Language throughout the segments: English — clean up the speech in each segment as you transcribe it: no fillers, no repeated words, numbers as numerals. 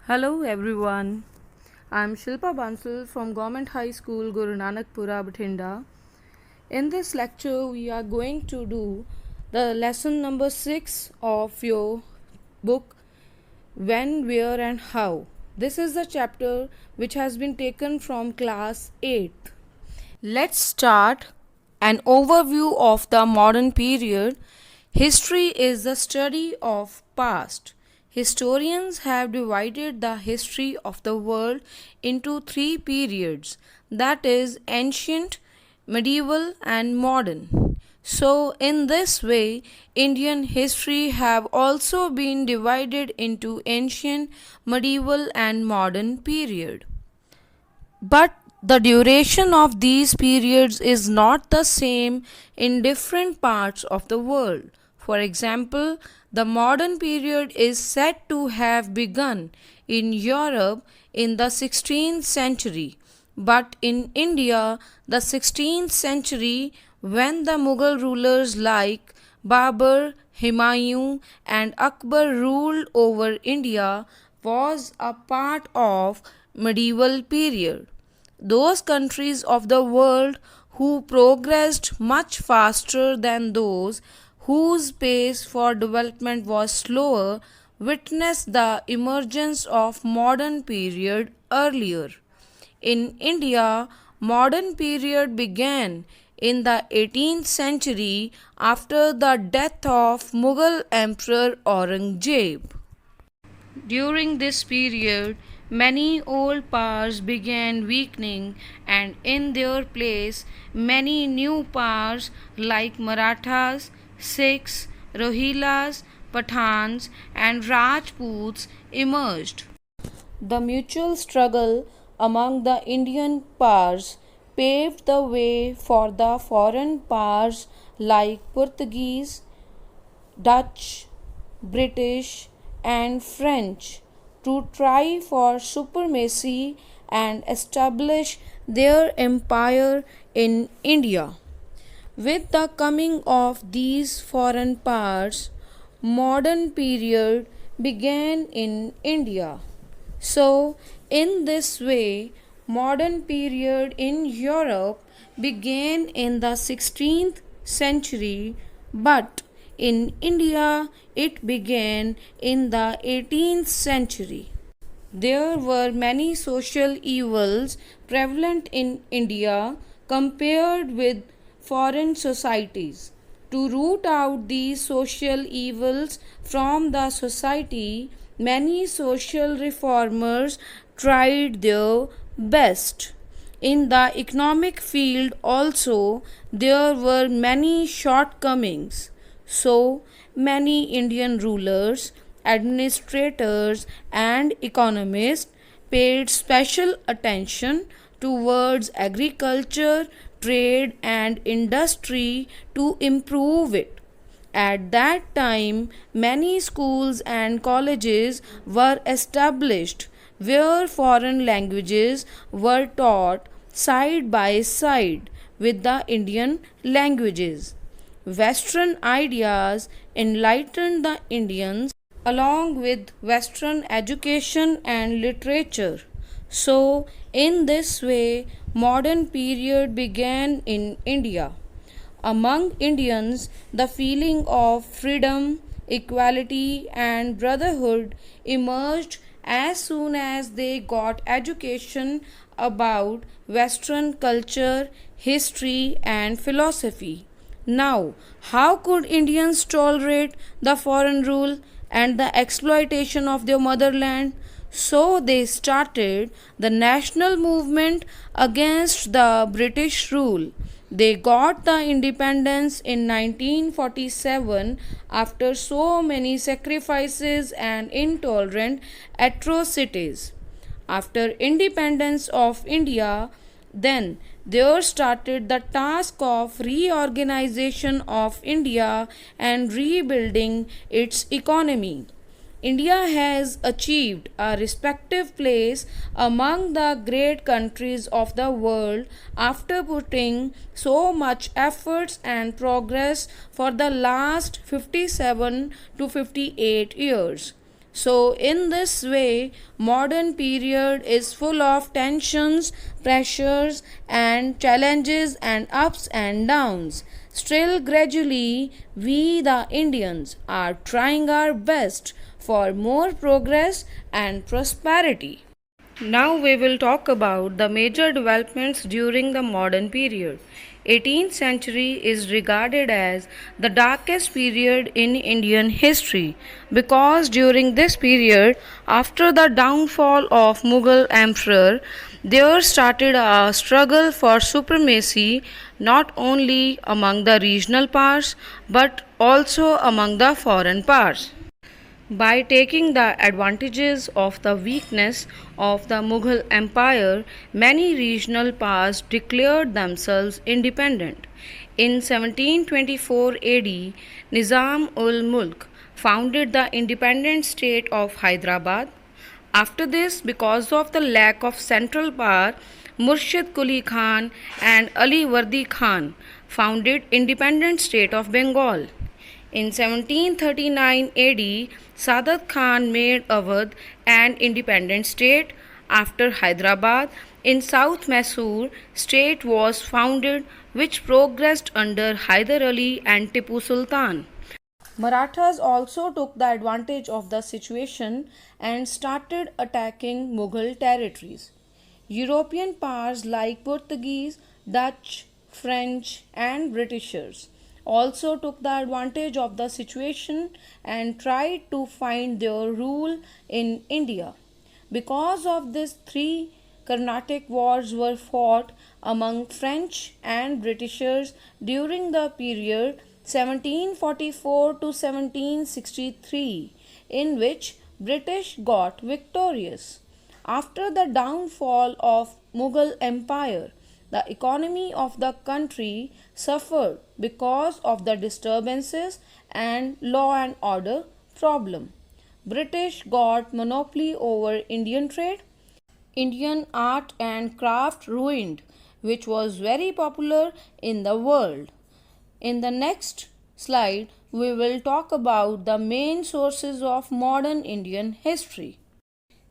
Hello everyone. I'm Shilpa Bansal from Government High School Guru Nanakpura Bathinda. In this lecture we are going to do the lesson number 6 of your book When, Where and How. This is the chapter which has been taken from class 8th. Let's start an overview of the modern period. History is the study of past. Historians have divided the history of the world into three periods, that is ancient, medieval and modern. So in this way Indian history have also been divided into ancient, medieval and modern period. But the duration of these periods is not the same in different parts of the world. For example, the modern period is said to have begun in Europe in the 16th century, but in India, the 16th century, when the Mughal rulers like Babur, Humayun, and Akbar ruled over India, was a part of medieval period. Those countries of the world who progressed much faster than those whose pace for development was slower witnessed the emergence of modern period earlier. In India, modern period began in the 18th century after the death of Mughal Emperor Aurangzeb. During this period, many old powers began weakening, and in their place, many new powers like Marathas, Sikhs, Rohillas, Pathans, and Rajputs emerged. The mutual struggle among the Indian powers paved the way for the foreign powers like Portuguese, Dutch, British, and French to try for supremacy and establish their empire in India. With the coming of these foreign powers, modern period began in India. So, in this way, modern period in Europe began in the 16th century, but in India it began in the 18th century. There were many social evils prevalent in India compared with foreign societies. To root out these social evils from the society, many social reformers tried their best. In the economic field also, there were many shortcomings. So, many Indian rulers, administrators, and economists paid special attention towards agriculture, trade, and industry to improve it. At that time, many schools and colleges were established where foreign languages were taught side by side with the Indian languages. Western ideas enlightened the Indians along with Western education and literature. So, in this way, modern period began in India. Among Indians, the feeling of freedom, equality, and brotherhood emerged as soon as they got education about Western culture, history, and philosophy. Now, how could Indians tolerate the foreign rule and the exploitation of their motherland? So they started the national movement against the British rule. They got the independence in 1947 after so many sacrifices and intolerant atrocities. After independence of India, then there started the task of reorganization of India and rebuilding its economy. India has achieved a respective place among the great countries of the world after putting so much efforts and progress for the last 57 to 58 years. So, in this way, modern period is full of tensions, pressures, and challenges, and ups and downs. Still, gradually, we the Indians are trying our best for more progress and prosperity. Now we will talk about the major developments during the modern period. 18th century is regarded as the darkest period in Indian history because during this period, after the downfall of Mughal emperor, there started a struggle for supremacy not only among the regional powers but also among the foreign powers. By taking the advantages of the weakness of the Mughal Empire, many regional powers declared themselves independent. In 1724 AD, Nizam ul Mulk founded the independent state of Hyderabad. After this, because of the lack of central power, Murshid Quli Khan and Ali Wardi Khan founded independent state of Bengal. In 1739 AD, Sadat Khan made Awadh an independent state. After Hyderabad, in South Mysore, state was founded which progressed under Hyder Ali and Tipu Sultan. Marathas also took the advantage of the situation and started attacking Mughal territories. European powers like Portuguese, Dutch, French, and Britishers also took the advantage of the situation and tried to find their rule in India. Because of this, three Carnatic wars were fought among French and Britishers during the period 1744 to 1763, in which British got victorious. After the downfall of Mughal Empire, the economy of the country suffered because of the disturbances and law and order problem. British got monopoly over Indian trade. Indian art and craft ruined, which was very popular in the world. In the next slide, we will talk about the main sources of modern Indian history.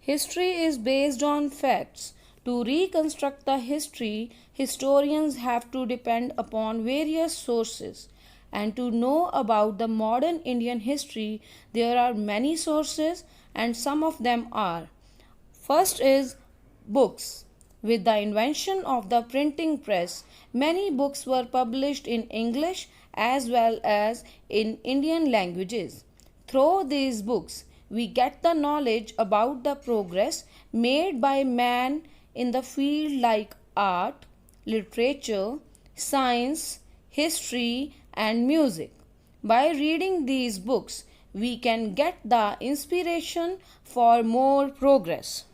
History is based on facts. To reconstruct the history, historians have to depend upon various sources. And to know about the modern Indian history, there are many sources, and some of them are: first is books. With the invention of the printing press, many books were published in English as well as in Indian languages. Through these books, we get the knowledge about the progress made by man in the field like art, literature, science, history, and music. By reading these books, we can get the inspiration for more progress.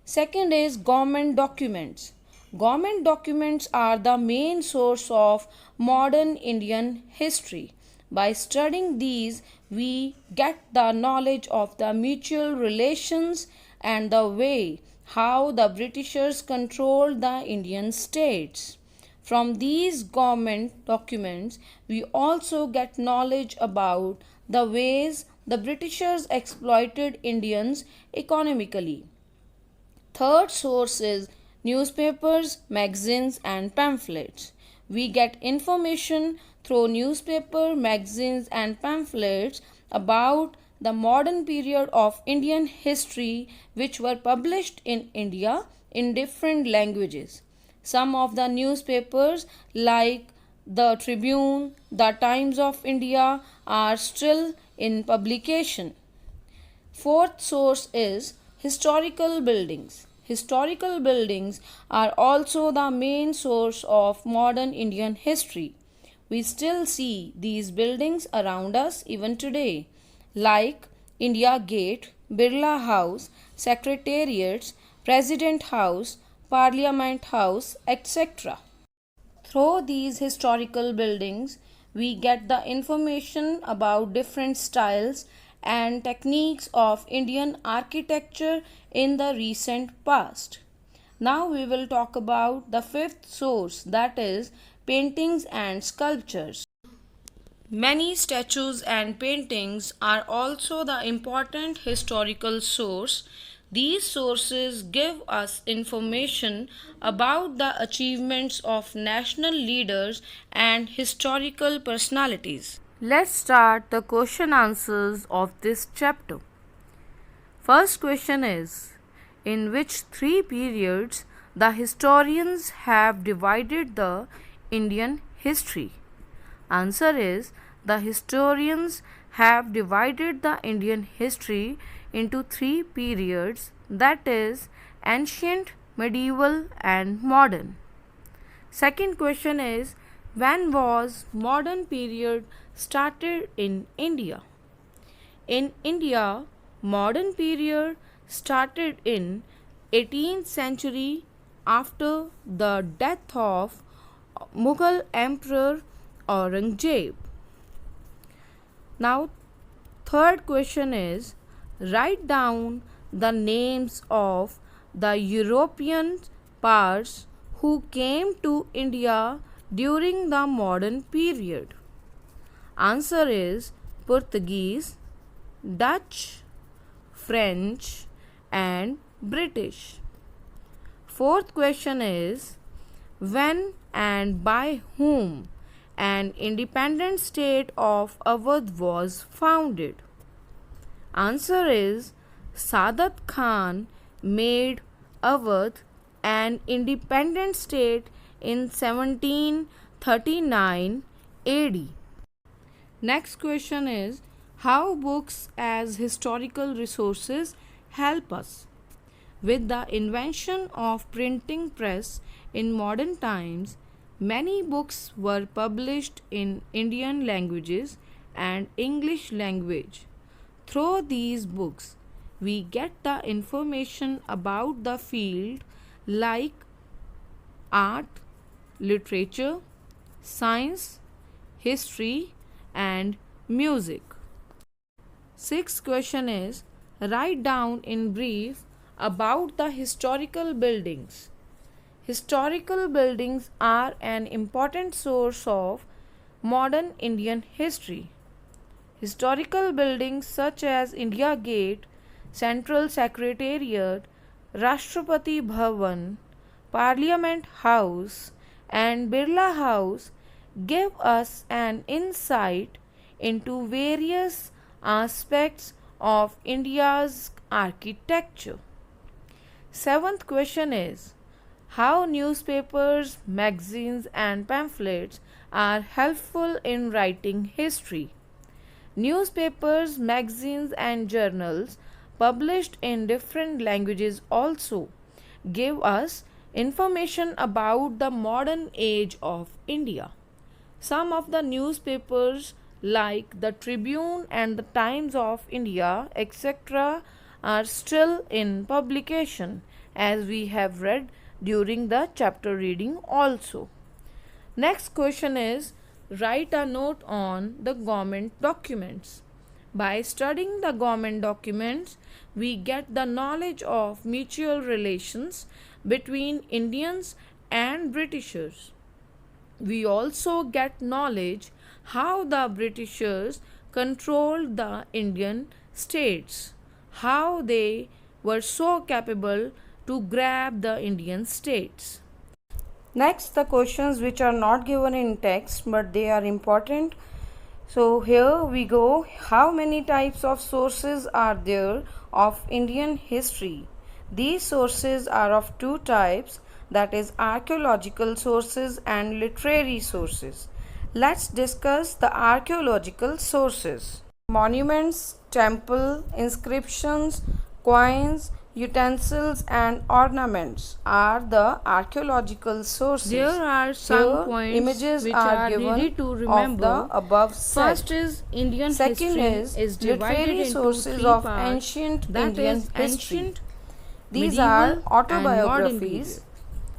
Second is government documents. Government documents are the main source of modern Indian history. By studying these, we get the knowledge of the mutual relations and the way how the Britishers controlled the Indian states. From these government documents, we also get knowledge about the ways the Britishers exploited Indians economically. Third source is newspapers, magazines, and pamphlets. We get information through newspaper, magazines, and pamphlets about the modern period of Indian history, which were published in India in different languages. Some of the newspapers, like the Tribune, the Times of India, are still in publication. Fourth source is historical buildings. Historical buildings are also the main source of modern Indian history. We still see these buildings around us even today, like India Gate, Birla House, Secretariats, President House, Parliament House, etc. Through these historical buildings, we get the information about different styles and techniques of Indian architecture in the recent past. Now we will talk about the fifth source, that is paintings and sculptures. Many statues and paintings are also the important historical source. These sources give us information about the achievements of national leaders and historical personalities. Let's start the question answers of this chapter. First question is, in which three periods the historians have divided the Indian history? Answer is, the historians have divided the Indian history into three periods, that is, ancient, medieval and modern. Second question is, when was modern period started in India? In India, modern period started in 18th century after the death of Mughal Emperor Aurangzeb. Now, third question is, write down the names of the European powers who came to India during the modern period. Answer is Portuguese, Dutch, French and British. Fourth question is, when and by whom an independent state of Awadh was founded? Answer is, Saadat Khan made Awadh an independent state in 1739 AD. Next question is, how books as historical resources help us? With the invention of printing press in modern times, many books were published in Indian languages and English language. Through these books, we get the information about the field like art, literature, science, history and music. Sixth question is, write down in brief about the historical buildings. Historical buildings are an important source of modern Indian history. Historical buildings such as India Gate, Central Secretariat, Rashtrapati Bhavan, Parliament House, and Birla House give us an insight into various aspects of India's architecture. Seventh question is, how newspapers, magazines, and pamphlets are helpful in writing history? Newspapers, magazines, and journals published in different languages also give us information about the modern age of India. Some of the newspapers like the Tribune and the Times of India, etc., are still in publication, as we have read during the chapter reading also. Next question is, write a note on the government documents. By studying the government documents, we get the knowledge of mutual relations between Indians and Britishers. We also get knowledge how the Britishers controlled the Indian states, how they were so capable to grab the Indian states. Next, the questions which are not given in text but they are important. So here we go. How many types of sources are there of Indian history? These sources are of two types, that is archaeological sources and literary sources. Let's discuss the archaeological sources. Monuments, temple, inscriptions, coins, utensils and ornaments are the archaeological sources. There are some points images which are given to remember of the above set. First is Indian Second history is literary sources of parts, ancient Indian history. Ancient, these are autobiographies,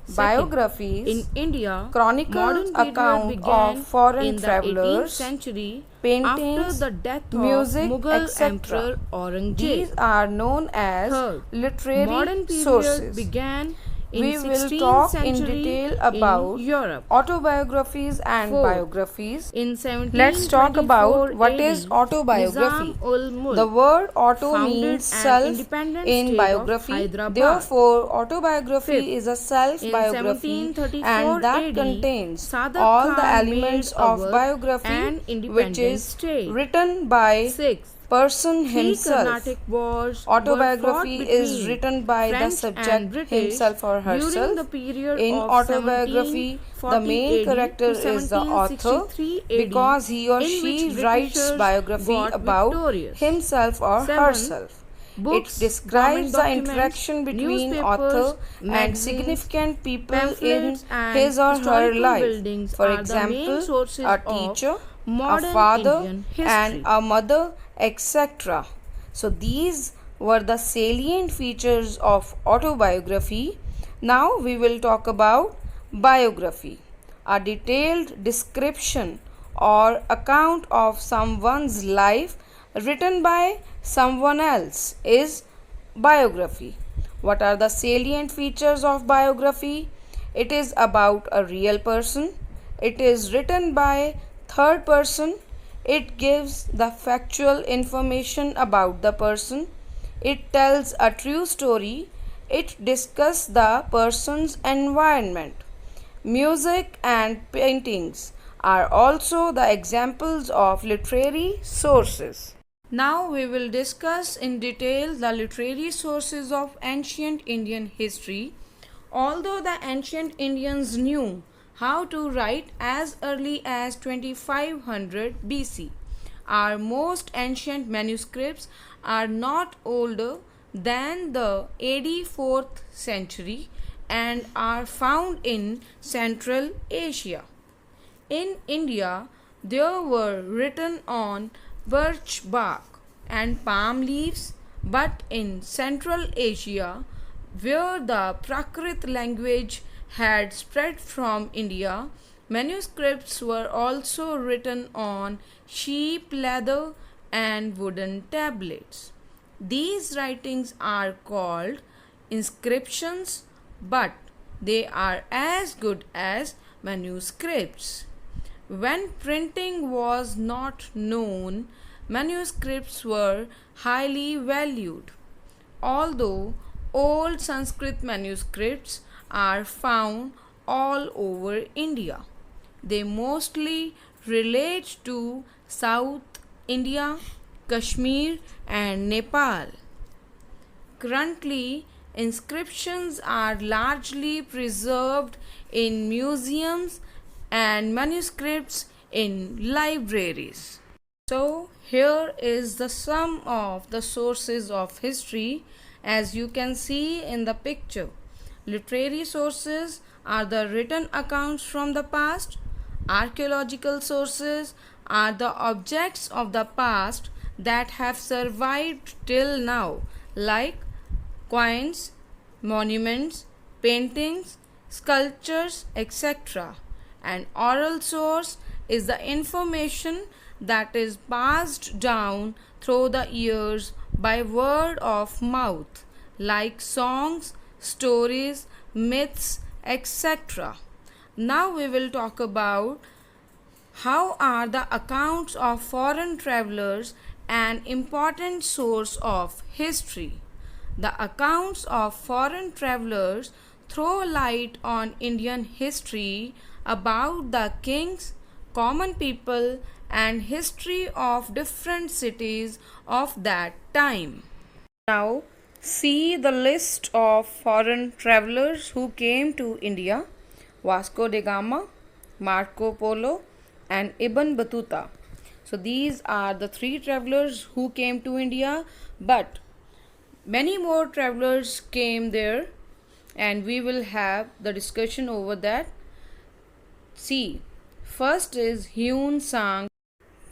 biographies, in India, chronicles, account of foreign travelers, century, paintings, after the death music, of Mughal Emperor Aurangzeb. These are known as literary modern period sources. Began in we will 16th talk in century detail in about Europe. autobiographies and 4. biographies. In Let's talk 1724 about what AD, is autobiography. Nizam ul The Mulk word auto founded means an self independent in state of biography. Hyderabad. Therefore, autobiography 5th, is a self in biography 1734 and that AD, contains Sadat all the Khan elements made of Awadh biography an which independent is state. written by 6th, person 3 himself. Carnatic wars were fought Autobiography is between written by the French and subject British himself or during the herself. period In of autobiography, the 1740 main AD character to is the author 1763 AD, because he or in she which writes Britishers biography got about victorious. himself or 7. herself. It Books, describes government the documents, interaction between newspapers, author and magazines, significant people in pamphlets and his or her historical life. buildings For are the main example, sources a of teacher, a modern father, Indian and history. a mother, etc. So these were the salient features of autobiography. Now we will talk about biography, a detailed description or account of someone's life written by someone else is biography. What are the salient features of biography? It is about a real person. It is written by third person. It gives the factual information about the person. It tells a true story. It discusses the person's environment. Music and paintings are also the examples of literary sources. Now we will discuss in detail the literary sources of ancient Indian history. Although the ancient Indians knew how to write as early as 2500 BC, our most ancient manuscripts are not older than the AD 4th century and are found in Central Asia. In India, they were written on birch bark and palm leaves, but in Central Asia, where the Prakrit language had spread from India, manuscripts were also written on sheep leather and wooden tablets. These writings are called inscriptions, but they are as good as manuscripts. When printing was not known, manuscripts were highly valued. Although old Sanskrit manuscripts are found all over India, they mostly relate to South India, Kashmir, and Nepal. Currently, inscriptions are largely preserved in museums and manuscripts in libraries. So, here is the sum of the sources of history as you can see in the picture. Literary sources are the written accounts from the past. Archaeological sources are the objects of the past that have survived till now, like coins, monuments, paintings, sculptures, etc. An oral source is the information that is passed down through the years by word of mouth, like songs, stories, myths, etc. Now we will talk about how are the accounts of foreign travelers an important source of history. The accounts of foreign travelers throw light on Indian history about the kings, common people, and history of different cities of that time. Now, see the list of foreign travelers who came to India: Vasco da Gama, Marco Polo, and Ibn Battuta. So, these are the three travelers who came to India, but many more travelers came there, and we will have the discussion over that. See, first is Hyun Sang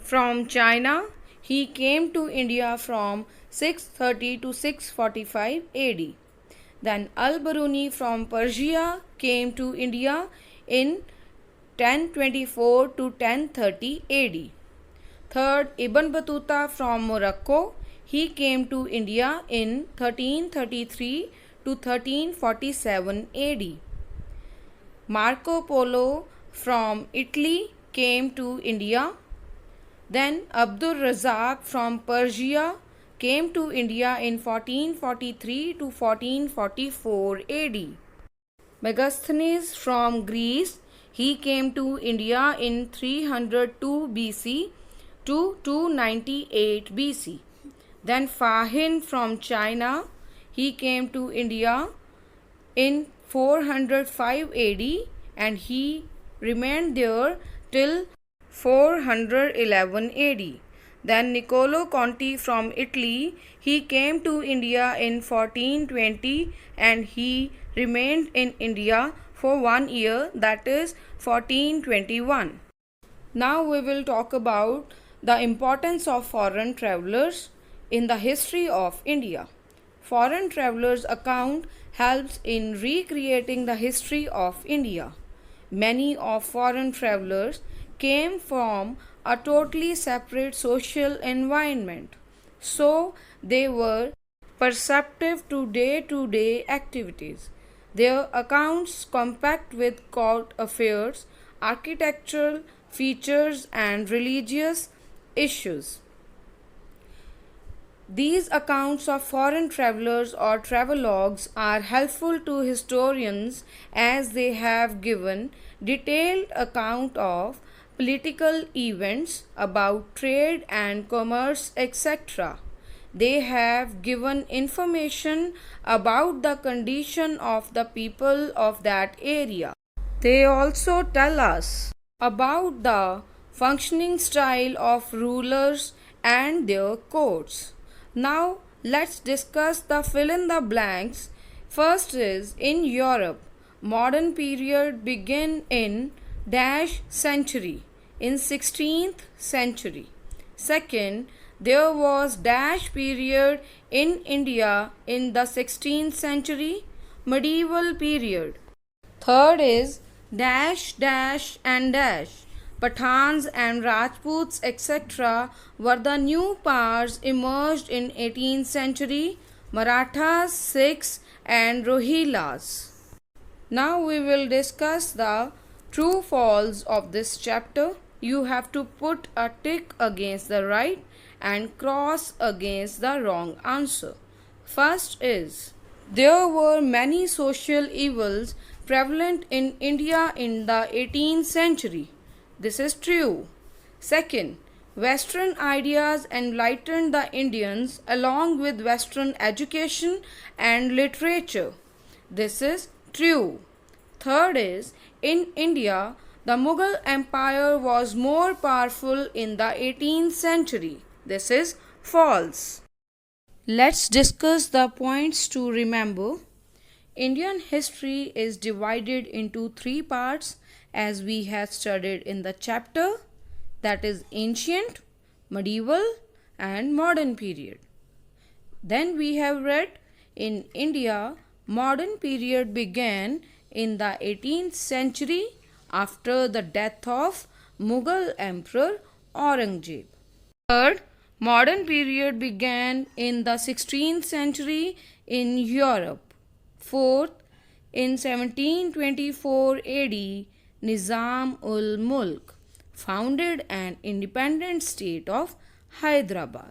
from China. He came to India from 630 to 645 AD. Then Al-Biruni from Persia came to India in 1024 to 1030 AD. Third, Ibn Battuta from Morocco. He came to India in 1333 to to 1347 AD. Marco Polo from Italy came to India. Then Abdul Razak from Persia came to India in 1443 to 1444 AD. Megasthenes from Greece, he came to India in 302 BC to 298 BC. Then Fahin from China, he came to India in 405 AD and he remained there till 411 AD. Then Niccolo Conti from Italy, he came to India in 1420 and he remained in India for 1 year, that is 1421. Now we will talk about the importance of foreign travelers in the history of India. Foreign travelers' account helps in recreating the history of India. Many of foreign travelers came from a totally separate social environment, so they were perceptive to day activities. Their accounts compact with court affairs, architectural features, and religious issues. These accounts of foreign travelers or travelogues are helpful to historians as they have given detailed account of political events, about trade and commerce, etc. They have given information about the condition of the people of that area. They also tell us about the functioning style of rulers and their courts. Now let's discuss the fill in the blanks. First is in Europe. Modern period began in dash century, in 16th century. Second, there was dash period in India in the 16th century, medieval period. Third is dash dash and dash. Pathans and Rajputs etc. were the new powers emerged in 18th century, Marathas, Sikhs and Rohillas. Now we will discuss the true false of this chapter. You have to put a tick against the right and cross against the wrong answer. First is, there were many social evils prevalent in India in the 18th century. This is true. Second, Western ideas enlightened the Indians along with Western education and literature. This is true. Third is, in India, the Mughal Empire was more powerful in the 18th century. This is false. Let's discuss the points to remember. Indian history is divided into 3 parts as we have studied in the chapter, that is ancient, medieval and modern period. Then we have read in India, modern period began in the 18th century after the death of Mughal Emperor Aurangzeb. Third, modern period began in the 16th century in Europe. Fourth, in 1724 AD, Nizam-ul-Mulk founded an independent state of Hyderabad.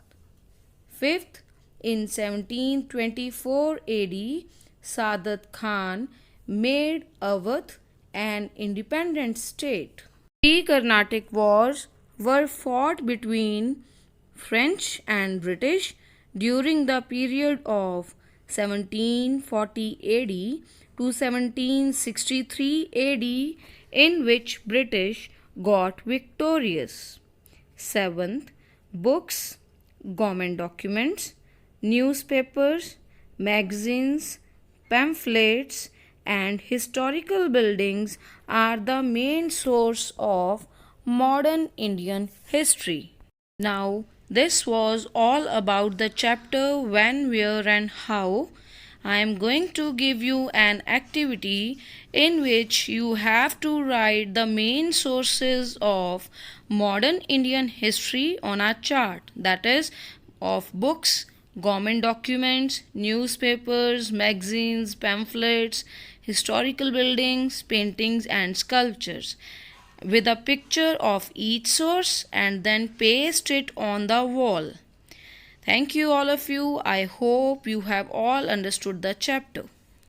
Fifth, in 1724 AD, Saadat Khan made Awadh an independent state. 3 Carnatic wars were fought between French and British during the period of 1740 AD to 1763 AD, in which British got victorious. 7th, books, government documents, newspapers, magazines, pamphlets and historical buildings are the main source of modern Indian history. Now, this was all about the chapter when, where and how. I am going to give you an activity in which you have to write the main sources of modern Indian history on a chart, that is of books, government documents, newspapers, magazines, pamphlets, historical buildings, paintings, and sculptures with a picture of each source and then paste it on the wall. Thank you, all of you. I hope you have all understood the chapter.